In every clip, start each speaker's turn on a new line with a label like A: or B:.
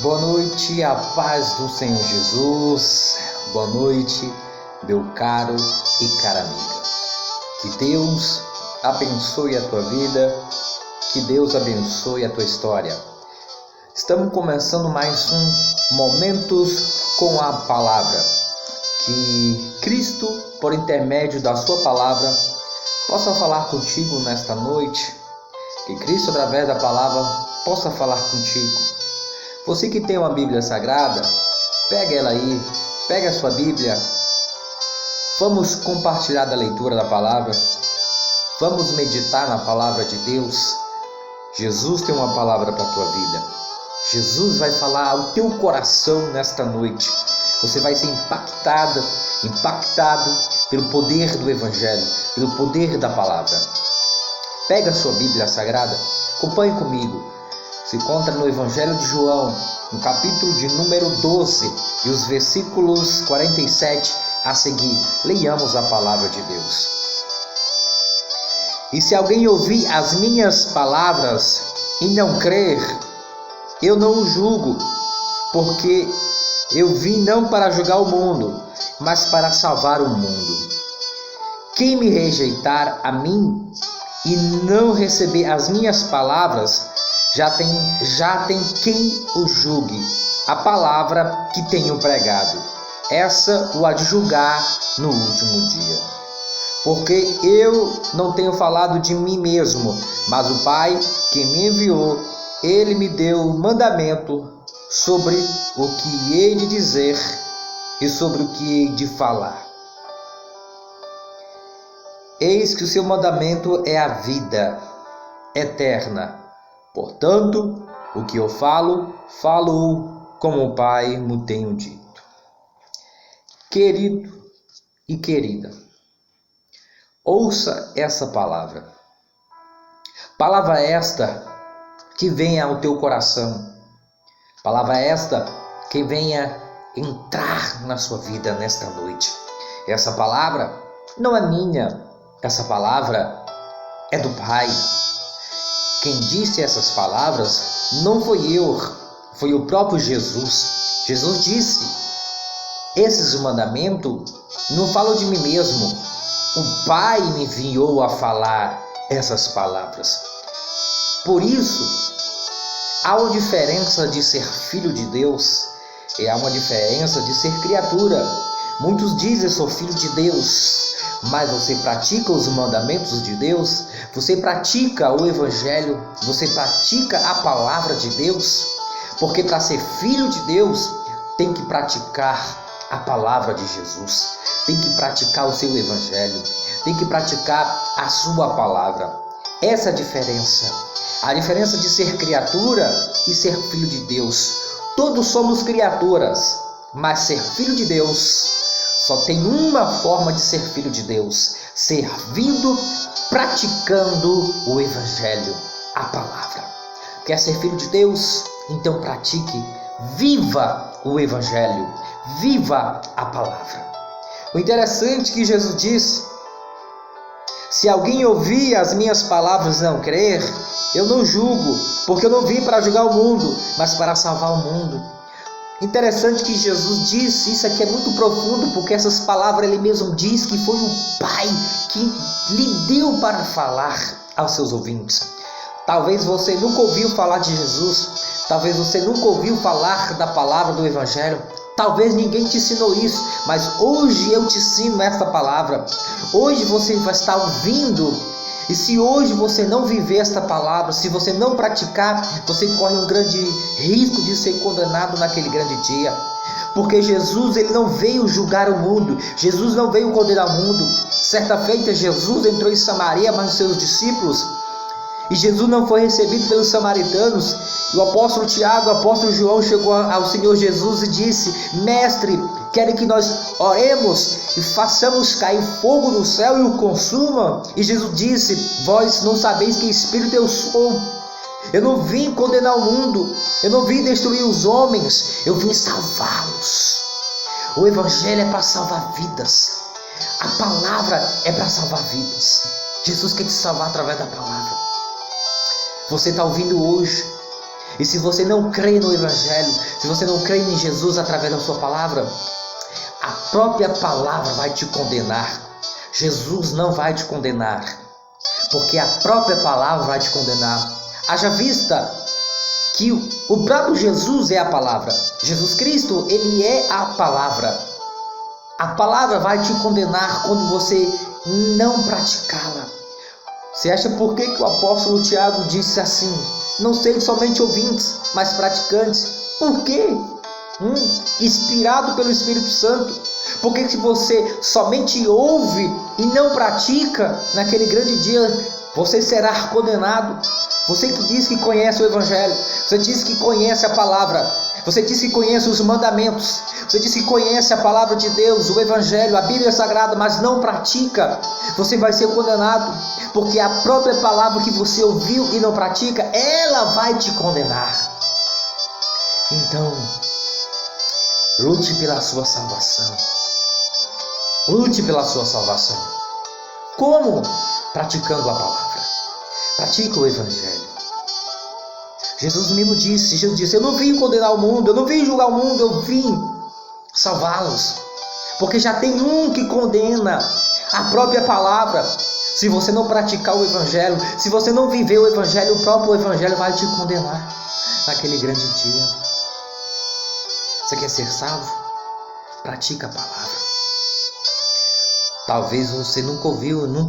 A: Boa noite, a paz do Senhor Jesus. Boa noite, meu caro e cara amiga. Que Deus abençoe a tua vida, que Deus abençoe a tua história. Estamos começando mais um Momentos com a Palavra. Que Cristo, por intermédio da sua palavra, possa falar contigo nesta noite. Que Cristo, através da palavra, possa falar contigo. Você que tem uma Bíblia Sagrada, pega ela aí, pega a sua Bíblia. Vamos compartilhar da leitura da palavra. Vamos meditar na palavra de Deus. Jesus tem uma palavra para a tua vida. Jesus vai falar ao teu coração nesta noite. Você vai ser impactado pelo poder do Evangelho, pelo poder da palavra. Pega a sua Bíblia Sagrada, acompanhe comigo. Se encontra no Evangelho de João, no capítulo de número 12, e os versículos 47 a seguir. Leiamos a palavra de Deus. E se alguém ouvir as minhas palavras e não crer, eu não o julgo, porque eu vim não para julgar o mundo, mas para salvar o mundo. Quem me rejeitar a mim e não receber as minhas palavras, já tem quem o julgue. A palavra que tenho pregado, essa o há de julgar no último dia. Porque eu não tenho falado de mim mesmo, mas o Pai que me enviou, ele me deu o mandamento sobre o que hei de dizer e sobre o que hei de falar. Eis que o seu mandamento é a vida eterna. Portanto, o que eu falo como o Pai me tem dito. Querido e querida, ouça essa palavra. Palavra esta que venha ao teu coração. Palavra esta que venha entrar na sua vida nesta noite. Essa palavra não é minha, essa palavra é do Pai. Quem disse essas palavras não foi eu, foi o próprio Jesus. Jesus disse: esses mandamentos não falo de mim mesmo. O Pai me enviou a falar essas palavras. Por isso, há uma diferença de ser filho de Deus e há uma diferença de ser criatura. Muitos dizem: sou filho de Deus. Mas você pratica os mandamentos de Deus? Você pratica o Evangelho? Você pratica a palavra de Deus? Porque para ser filho de Deus, tem que praticar a palavra de Jesus. Tem que praticar o seu Evangelho. Tem que praticar a sua palavra. Essa é a diferença. A diferença de ser criatura e ser filho de Deus. Todos somos criaturas, mas ser filho de Deus só tem uma forma de ser filho de Deus: servindo, praticando o Evangelho, a palavra. Quer ser filho de Deus? Então pratique, viva o Evangelho, viva a palavra. O interessante é que Jesus disse: se alguém ouvir as minhas palavras e não crer, eu não julgo, porque eu não vim para julgar o mundo, mas para salvar o mundo. Interessante que Jesus disse, isso aqui é muito profundo, porque essas palavras ele mesmo diz que foi o Pai que lhe deu para falar aos seus ouvintes. Talvez você nunca ouviu falar de Jesus, talvez você nunca ouviu falar da palavra do Evangelho, talvez ninguém te ensinou isso, mas hoje eu te ensino esta palavra. Hoje você vai estar ouvindo. E se hoje você não viver esta palavra, se você não praticar, você corre um grande risco de ser condenado naquele grande dia. Porque Jesus ele não veio julgar o mundo, Jesus não veio condenar o mundo. Certa feita Jesus entrou em Samaria, mas os seus discípulos, e Jesus não foi recebido pelos samaritanos. E o apóstolo Tiago, o apóstolo João chegou ao Senhor Jesus e disse: mestre, querem que nós oremos e façamos cair fogo do céu e o consuma? E Jesus disse: vós não sabeis que espírito eu sou. Eu não vim condenar o mundo, eu não vim destruir os homens, eu vim salvá-los. O Evangelho é para salvar vidas, a palavra é para salvar vidas. Jesus quer te salvar através da palavra. Você está ouvindo hoje, E se você não crê no Evangelho, se você não crê em Jesus através da sua palavra, a própria palavra vai te condenar. Jesus não vai te condenar, porque a própria palavra vai te condenar. Haja vista que o próprio Jesus é a palavra. Jesus Cristo, ele é a palavra. A palavra vai te condenar quando você não praticá-la. Você acha por que o apóstolo Tiago disse assim? Não sejam somente ouvintes, mas praticantes. Por quê? Inspirado pelo Espírito Santo. Porque se você somente ouve e não pratica, naquele grande dia você será condenado. Você que diz que conhece o Evangelho, você diz que conhece a palavra, você diz que conhece os mandamentos, você diz que conhece a palavra de Deus, o Evangelho, a Bíblia Sagrada, mas não pratica, você vai ser condenado, porque a própria palavra que você ouviu e não pratica, ela vai te condenar. Então, lute pela sua salvação. Lute pela sua salvação. Como? Praticando a palavra. Pratica o Evangelho. Jesus mesmo disse, eu não vim condenar o mundo, eu não vim julgar o mundo, eu vim salvá-los. Porque já tem um que condena, a própria palavra. Se você não praticar o Evangelho, se você não viver o Evangelho, o próprio Evangelho vai te condenar naquele grande dia. Você quer ser salvo? Pratica a palavra. Talvez você nunca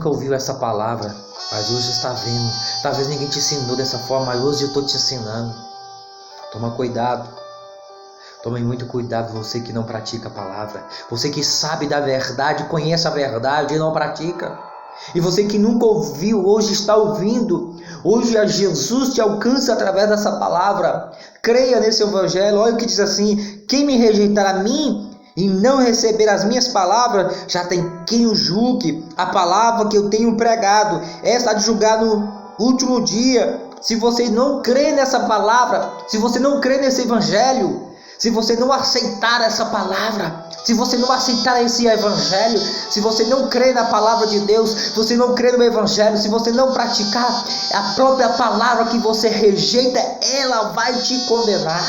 A: ouviu essa palavra, mas hoje está vendo. Talvez ninguém te ensinou dessa forma, mas hoje eu estou te ensinando. Toma cuidado. Tome muito cuidado, você que não pratica a palavra. Você que sabe da verdade, conhece a verdade e não pratica. E você que nunca ouviu, hoje está ouvindo. Hoje a Jesus te alcança através dessa palavra. Creia nesse Evangelho. Olha o que diz assim: quem me rejeitar a mim e não receber as minhas palavras, já tem quem o julgue. A palavra que eu tenho pregado, essa há de julgar no último dia. Se você não crê nessa palavra, se você não crê nesse Evangelho, se você não aceitar essa palavra, se você não aceitar esse Evangelho, se você não crê na palavra de Deus, se você não crê no Evangelho, se você não praticar a própria palavra que você rejeita, ela vai te condenar.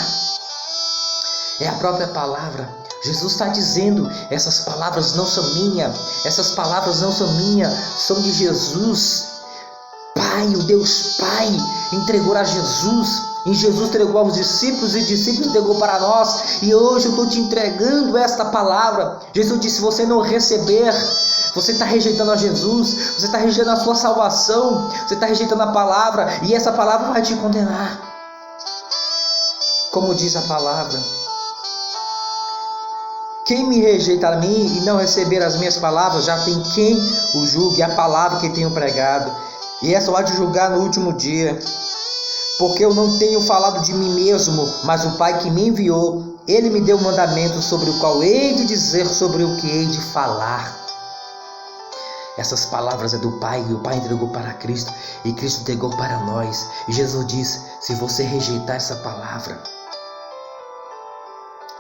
A: É a própria palavra. Jesus está dizendo, essas palavras não são minhas, essas palavras não são minhas, são de Jesus. Pai, o Deus Pai entregou a Jesus, e Jesus entregou aos discípulos, e os discípulos entregou para nós, e hoje eu estou te entregando esta palavra. Jesus disse, se você não receber, você está rejeitando a Jesus, você está rejeitando a sua salvação, você está rejeitando a palavra, e essa palavra vai te condenar. Como diz a palavra, quem me rejeitar a mim e não receber as minhas palavras, já tem quem o julgue, a palavra que tenho pregado, e essa vai te julgar no último dia. Porque eu não tenho falado de mim mesmo, mas o Pai que me enviou, Ele me deu um mandamento sobre o qual hei de dizer, sobre o que hei de falar. Essas palavras é do Pai, e o Pai entregou para Cristo, e Cristo entregou para nós. E Jesus diz, se você rejeitar essa palavra,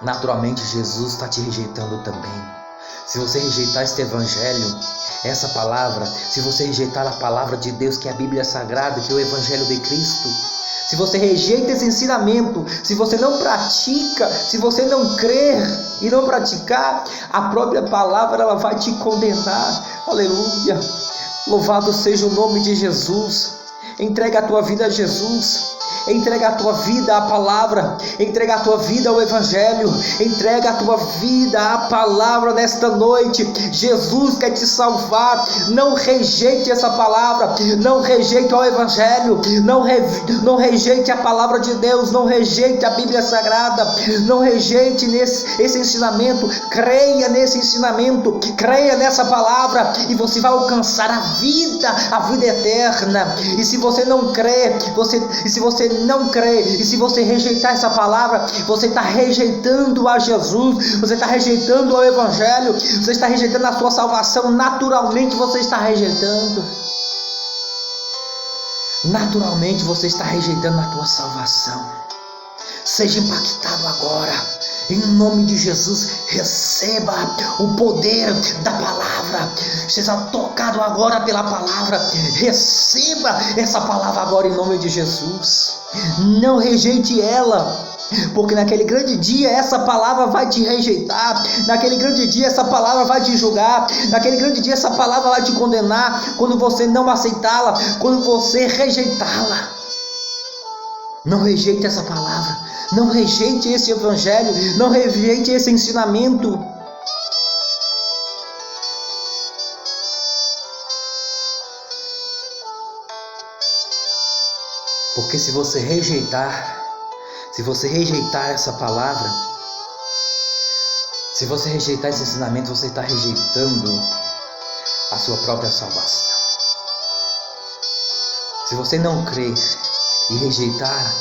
A: naturalmente Jesus está te rejeitando também. Se você rejeitar este Evangelho, essa palavra, se você rejeitar a palavra de Deus, que é a Bíblia Sagrada, que é o Evangelho de Cristo, se você rejeita esse ensinamento, se você não pratica, se você não crer e não praticar, a própria palavra ela vai te condenar. Aleluia! Louvado seja o nome de Jesus. Entrega a tua vida a Jesus. Entrega a tua vida à palavra, entrega a tua vida ao Evangelho, entrega a tua vida à palavra nesta noite. Jesus quer te salvar. Não rejeite essa palavra, não rejeite o Evangelho, não rejeite a palavra de Deus, não rejeite a Bíblia Sagrada, não rejeite esse ensinamento. Creia nesse ensinamento, creia nessa palavra, e você vai alcançar a vida eterna. E se você não crê, e se você rejeitar essa palavra, você está rejeitando a Jesus, você está rejeitando o Evangelho, você está rejeitando a sua salvação. Naturalmente você está rejeitando. Naturalmente você está rejeitando a tua salvação. Seja impactado agora. Em nome de Jesus, receba Receba o poder da palavra. Seja tocado agora pela palavra. Receba essa palavra agora em nome de Jesus. Não rejeite ela. Porque naquele grande dia essa palavra vai te rejeitar. Naquele grande dia essa palavra vai te julgar. Naquele grande dia essa palavra vai te condenar. Quando você não aceitá-la, quando você rejeitá-la. Não rejeite essa palavra. Não rejeite esse evangelho. Não rejeite esse ensinamento. Porque se você rejeitar essa palavra, se você rejeitar esse ensinamento, você está rejeitando a sua própria salvação. Se você não crer e rejeitar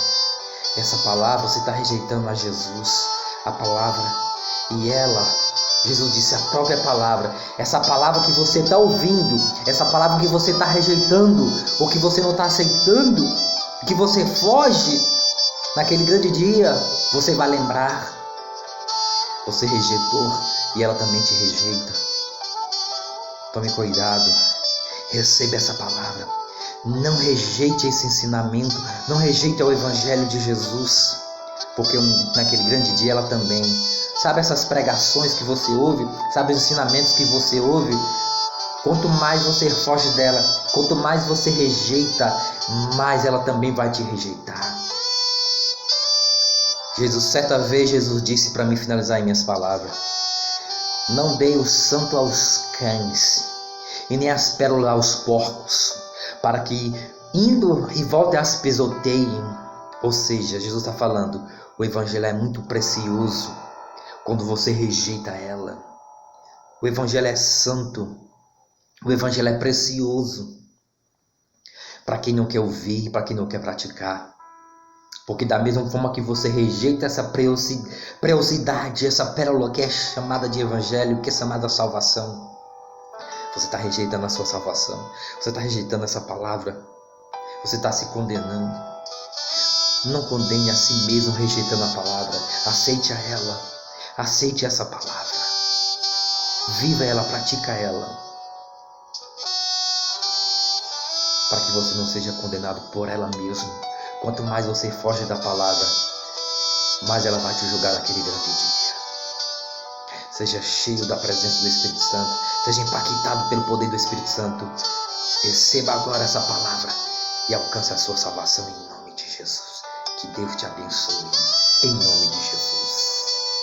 A: essa palavra, você está rejeitando a Jesus, a palavra. E Jesus disse a própria palavra, essa palavra que você está ouvindo, essa palavra que você está rejeitando, ou que você não está aceitando, que você foge. Naquele grande dia, você vai lembrar. Você rejeitou e ela também te rejeita. Tome cuidado. Receba essa palavra. Não rejeite esse ensinamento. Não rejeite o evangelho de Jesus. Porque naquele grande dia ela também. Sabe essas pregações que você ouve? Sabe os ensinamentos que você ouve? Quanto mais você foge dela, quanto mais você rejeita, mais ela também vai te rejeitar. Certa vez Jesus disse para mim finalizar em minhas palavras: não dei o santo aos cães e nem as pérolas aos porcos, para que indo e voltem as pisoteiem. Ou seja, Jesus está falando, o evangelho é muito precioso quando você rejeita ela. O evangelho é santo, o evangelho é precioso para quem não quer ouvir, para quem não quer praticar. Porque da mesma forma que você rejeita essa preciosidade, essa pérola que é chamada de evangelho, que é chamada salvação, você está rejeitando a sua salvação. Você está rejeitando essa palavra. Você está se condenando. Não condene a si mesmo rejeitando a palavra. Aceite a ela. Aceite essa palavra. Viva ela, pratica ela. Para que você não seja condenado por ela mesma. Quanto mais você foge da palavra, mais ela vai te julgar naquele grande dia. Seja cheio da presença do Espírito Santo. Seja impactado pelo poder do Espírito Santo. Receba agora essa palavra e alcance a sua salvação em nome de Jesus. Que Deus te abençoe. Em nome